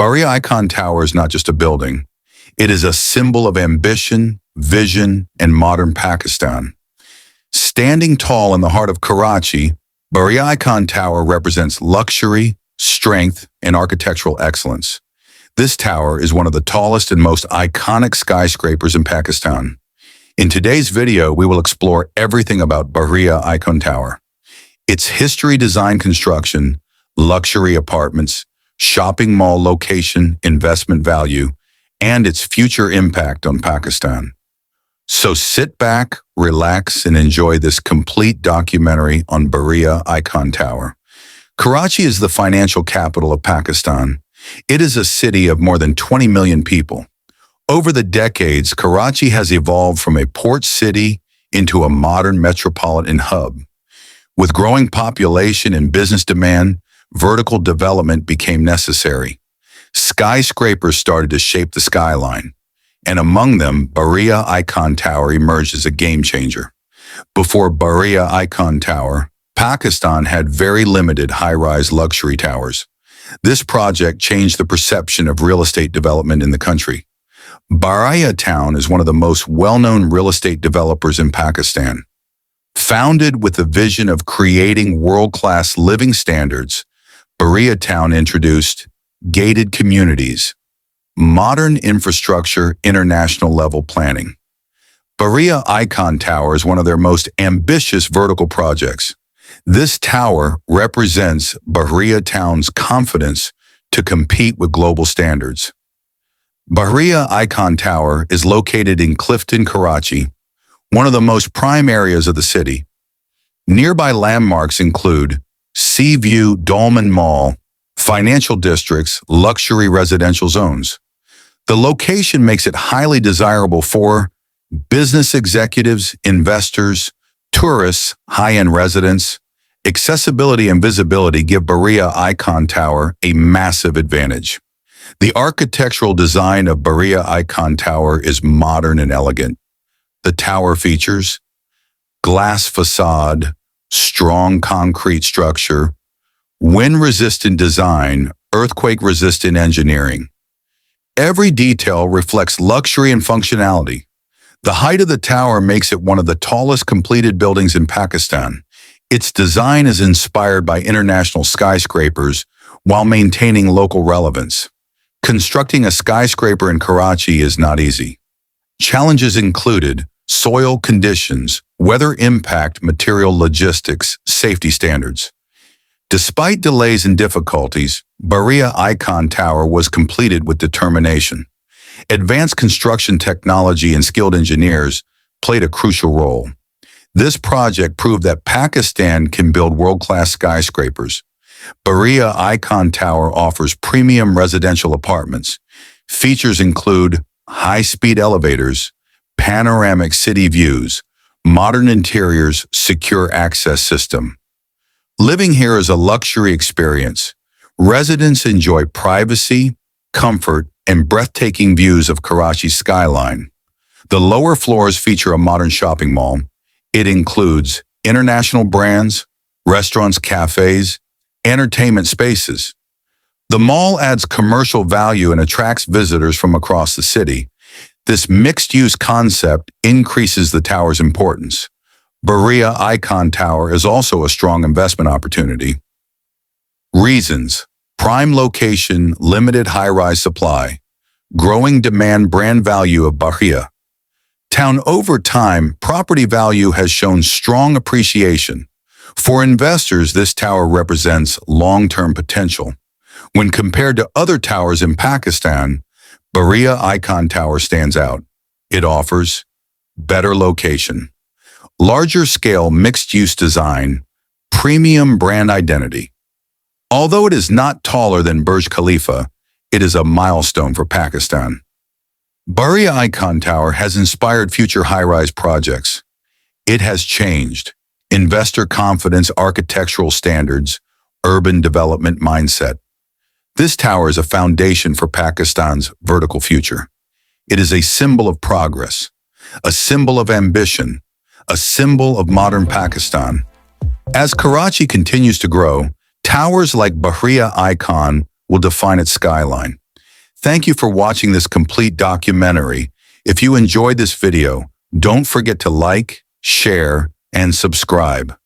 Bahria Icon Tower is not just a building. It is a symbol of ambition, vision, and modern Pakistan. Standing tall in the heart of Karachi, Bahria Icon Tower represents luxury, strength, and architectural excellence. This tower is one of the tallest and most iconic skyscrapers in Pakistan. In today's video, we will explore everything about Bahria Icon Tower. Its history, design, construction, luxury apartments, shopping mall location, investment value, and its future impact on Pakistan. So sit back, relax, and enjoy this complete documentary on Bahria Icon Tower. Karachi is the financial capital of Pakistan. It is a city of more than 20 million people. Over the decades, Karachi has evolved from a port city into a modern metropolitan hub. With growing population and business demand, vertical development became necessary. Skyscrapers started to shape the skyline, and among them, Bahria Icon Tower emerged as a game changer. Before Bahria Icon Tower, Pakistan had very limited high-rise luxury towers. This project changed the perception of real estate development in the country. Bahria Town is one of the most well-known real estate developers in Pakistan. Founded with the vision of creating world-class living standards, Bahria Town introduced gated communities, modern infrastructure, international level planning. Bahria Icon Tower is one of their most ambitious vertical projects. This tower represents Bahria Town's confidence to compete with global standards. Bahria Icon Tower is located in Clifton, Karachi, one of the most prime areas of the city. Nearby landmarks include Seaview Dolman Mall, financial districts, luxury residential zones. The location makes it highly desirable for business executives, investors, tourists, high-end residents. Accessibility and visibility give Bahria Icon Tower a massive advantage. The architectural design of Bahria Icon Tower is modern and elegant. The tower features glass facade, strong concrete structure, wind-resistant design, earthquake-resistant engineering. Every detail reflects luxury and functionality. The height of the tower makes it one of the tallest completed buildings in Pakistan. Its design is inspired by international skyscrapers while maintaining local relevance. Constructing a skyscraper in Karachi is not easy. Challenges included soil conditions, weather impact, material logistics, safety standards. Despite delays and difficulties, Bahria Icon Tower was completed with determination. Advanced construction technology and skilled engineers played a crucial role. This project proved that Pakistan can build world-class skyscrapers. Bahria Icon Tower offers premium residential apartments. Features include high-speed elevators, panoramic city views, modern interiors, secure access system. Living here is a luxury experience. Residents enjoy privacy, comfort, and breathtaking views of Karachi's skyline. The lower floors feature a modern shopping mall. It includes international brands, restaurants, cafes, entertainment spaces. The mall adds commercial value and attracts visitors from across the city. This mixed-use concept increases the tower's importance. Bahria Icon Tower is also a strong investment opportunity. Reasons: prime location, limited high-rise supply, growing demand, brand value of Bahria Town. Over time, property value has shown strong appreciation. For investors, this tower represents long-term potential. When compared to other towers in Pakistan, Bahria Icon Tower stands out. It offers better location, larger scale mixed-use design, premium brand identity. Although it is not taller than Burj Khalifa, it is a milestone for Pakistan. Bahria Icon Tower has inspired future high-rise projects. It has changed investor confidence, architectural standards, urban development mindset. This tower is a foundation for Pakistan's vertical future. It is a symbol of progress, a symbol of ambition, a symbol of modern Pakistan. As Karachi continues to grow, towers like Bahria Icon will define its skyline. Thank you for watching this complete documentary. If you enjoyed this video, don't forget to like, share, and subscribe.